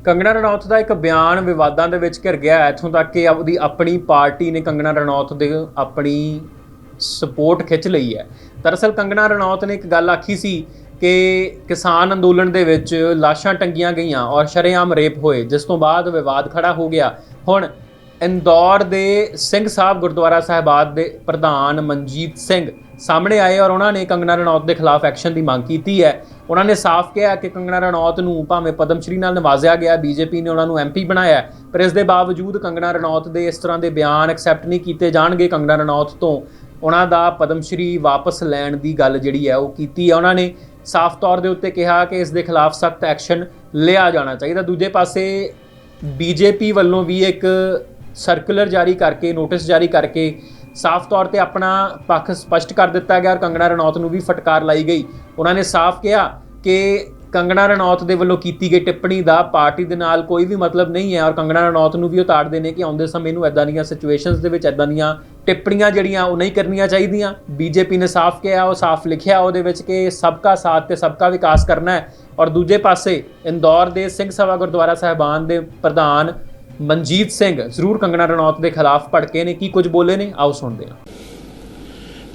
कंगना रनौत का एक बयान विवादों के विच घिर गया इत्थों तक कि उसकी अपनी पार्टी ने कंगना रनौत दे अपनी सपोर्ट खिंच लई है। दरअसल कंगना रनौत ने एक गल आखी सी कि किसान अंदोलन दे विच लाशां टंगियां गईयां और शरेआम रेप होए, जिस तो बाद विवाद खड़ा हो गया। हुण इंदौर दे सिंह साहब गुरुद्वारा साहिबान दे प्रधान मनजीत सिंह सामने आए और उन्होंने कंगना रनौत के खिलाफ एक्शन की मांग की है। उन्होंने साफ कहा कि कंगना रनौत नूं भावें पद्मश्री नाल नवाजिया गया, बीजेपी ने उन्होंने MP बनाया, पर इस दे बावजूद कंगना रनौत के इस तरह के बयान एक्सैप्ट नहीं किए जाणगे। कंगना रनौत तो उन्हों का पद्मश्री वापस लैण की गल जिहड़ी है वो कीती है। उन्होंने साफ तौर के उत्ते कहा कि इस दे खिलाफ सख्त एक्शन लिया जाना चाहिए। दूजे पासे बीजेपी वालों भी एक सर्कुलर जारी करके, नोटिस जारी करके साफ तौर पर अपना पक्ष स्पष्ट कर दिता गया और कंगना रनौत नूं भी फटकार लाई गई। उन्होंने साफ कहा कि कंगना रनौत दे वल्लों कीती गई टिप्पणी का पार्टी दे नाल कोई भी मतलब नहीं है और कंगना रनौत नूं भी उतारदे ने कि आउंदे समय नूं इदां दीयां सिचुएशनस दे विच इदां दीयां टिप्पणियां जिहड़ियां वो नहीं करनियां चाहीदियां। बीजेपी ने साफ कहा, वो साफ लिखिया उहदे विच कि सबका साथ ते सबका विकास करना है। और दूजे पासे इंदौर के सिंह सभा गुरुद्वारा साहिबान के प्रधान मनजीत सिंह जरूर कंगना रनौत के खिलाफ भड़के ने, की कुछ बोले ने, आओ सुनते हैं।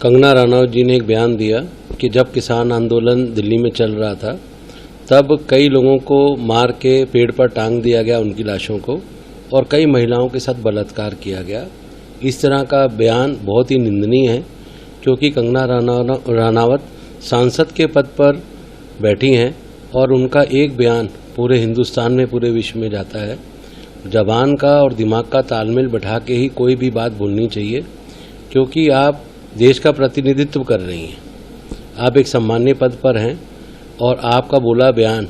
कंगना रनौत जी ने एक बयान दिया कि जब किसान आंदोलन दिल्ली में चल रहा था तब कई लोगों को मार के पेड़ पर टांग दिया गया, उनकी लाशों को, और कई महिलाओं के साथ बलात्कार किया गया। इस तरह का बयान बहुत ही निंदनीय है, क्योंकि कंगना रनौत सांसद के पद पर बैठी हैं और उनका एक बयान पूरे हिंदुस्तान में, पूरे विश्व में जाता है। जबान का और दिमाग का तालमेल बैठा के ही कोई भी बात बोलनी चाहिए, क्योंकि आप देश का प्रतिनिधित्व कर रही हैं, आप एक सम्मान्य पद पर हैं और आपका बोला बयान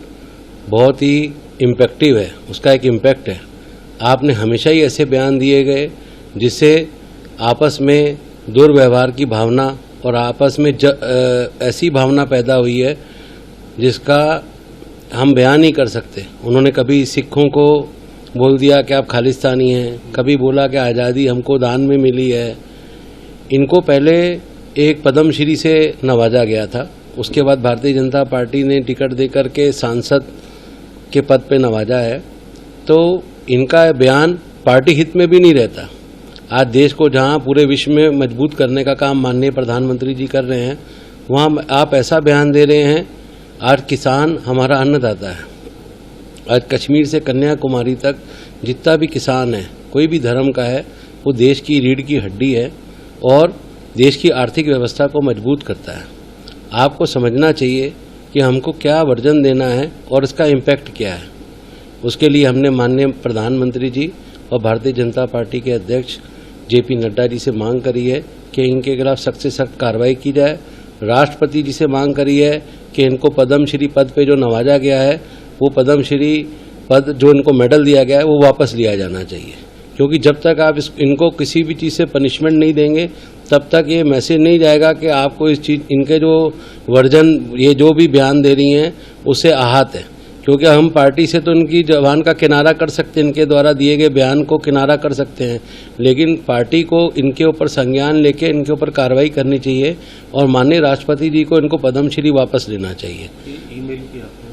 बहुत ही इम्पैक्टिव है, उसका एक इम्पैक्ट है। आपने हमेशा ही ऐसे बयान दिए गए जिससे आपस में दुर्व्यवहार की भावना और आपस में ऐसी भावना पैदा हुई है जिसका हम बयान नहीं कर सकते। उन्होंने कभी सिखों को बोल दिया कि आप खालिस्तानी हैं, कभी बोला कि आज़ादी हमको दान में मिली है। इनको पहले एक पद्मश्री से नवाजा गया था, उसके बाद भारतीय जनता पार्टी ने टिकट देकर के सांसद के पद पे नवाजा है। तो इनका बयान पार्टी हित में भी नहीं रहता। आज देश को जहां पूरे विश्व में मजबूत करने का काम माननीय प्रधानमंत्री जी कर रहे हैं, वहां आप ऐसा बयान दे रहे हैं। आज किसान हमारा अन्नदाता है। आज कश्मीर से कन्याकुमारी तक जितना भी किसान है, कोई भी धर्म का है, वो देश की रीढ़ की हड्डी है और देश की आर्थिक व्यवस्था को मजबूत करता है। आपको समझना चाहिए कि हमको क्या वर्जन देना है और इसका इम्पैक्ट क्या है। उसके लिए हमने माननीय प्रधानमंत्री जी और भारतीय जनता पार्टी के अध्यक्ष JP नड्डा जी से मांग करी है कि इनके खिलाफ सख्त से सख्त कार्रवाई की जाए। राष्ट्रपति जी से मांग करी है कि इनको पद्मश्री पद पे जो नवाजा गया है, वो पद्मश्री पद जो इनको मेडल दिया गया है वो वापस लिया जाना चाहिए, क्योंकि जब तक आप इनको किसी भी चीज़ से पनिशमेंट नहीं देंगे तब तक ये मैसेज नहीं जाएगा कि आपको इस चीज़, इनके जो वर्जन, ये जो भी बयान दे रही हैं उससे आहत है। क्योंकि हम पार्टी से तो इनकी जबान का किनारा कर सकते हैं, इनके द्वारा दिए गए बयान को किनारा कर सकते हैं, लेकिन पार्टी को इनके ऊपर संज्ञान लेके इनके ऊपर कार्रवाई करनी चाहिए और माननीय राष्ट्रपति जी को इनको पद्मश्री वापस लेना चाहिए। ईमेल किया आपने?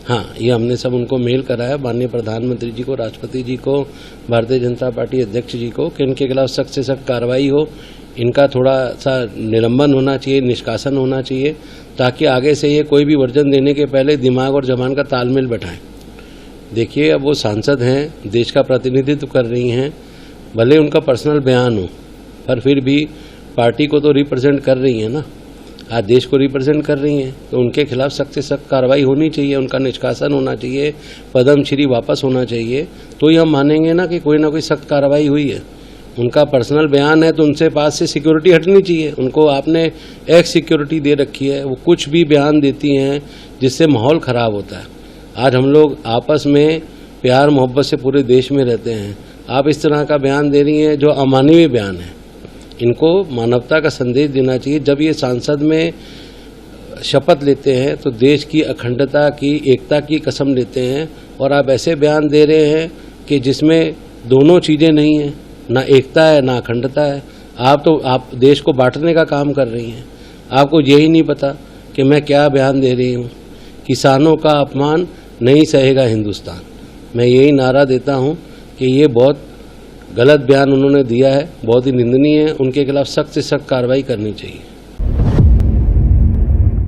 हाँ, ये हमने सब उनको मेल करा है, माननीय प्रधानमंत्री जी को, राष्ट्रपति जी को, भारतीय जनता पार्टी अध्यक्ष जी को, कि इनके खिलाफ सख्त से सख्त कार्रवाई हो। इनका थोड़ा सा निलंबन होना चाहिए, निष्कासन होना चाहिए, ताकि आगे से ये कोई भी वर्जन देने के पहले दिमाग और जबान का तालमेल बैठाएं। देखिए, अब वो सांसद हैं, देश का प्रतिनिधित्व कर रही हैं, भले उनका पर्सनल बयान हो, पर फिर भी पार्टी को तो रिप्रेजेंट कर रही हैं ना, आज देश को रिप्रेजेंट कर रही हैं, तो उनके खिलाफ सख्त से सख्त कार्रवाई होनी चाहिए, उनका निष्कासन होना चाहिए, पद्मश्री वापस होना चाहिए। तो ये हम मानेंगे ना कि कोई ना कोई सख्त कार्रवाई हुई है। उनका पर्सनल बयान है तो उनसे पास से सिक्योरिटी हटनी चाहिए। उनको आपने एक सिक्योरिटी दे रखी है, वो कुछ भी बयान देती हैं जिससे माहौल ख़राब होता है। आज हम लोग आपस में प्यार मोहब्बत से पूरे देश में रहते हैं, आप इस तरह का बयान दे रही हैं जो अमानवीय बयान है। इनको मानवता का संदेश देना चाहिए। जब ये सांसद में शपथ लेते हैं तो देश की अखंडता की, एकता की कसम लेते हैं, और आप ऐसे बयान दे रहे हैं कि जिसमें दोनों चीज़ें नहीं हैं, ना एकता है ना अखंडता है। आप देश को बांटने का काम कर रही हैं। आपको यही नहीं पता कि मैं क्या बयान दे रही हूँ। किसानों का अपमान नहीं सहेगा हिंदुस्तान। मैं यही नारा देता हूं कि ये बहुत गलत बयान उन्होंने दिया है, बहुत ही निंदनीय है, उनके खिलाफ सख्त से सख्त कार्रवाई करनी चाहिए।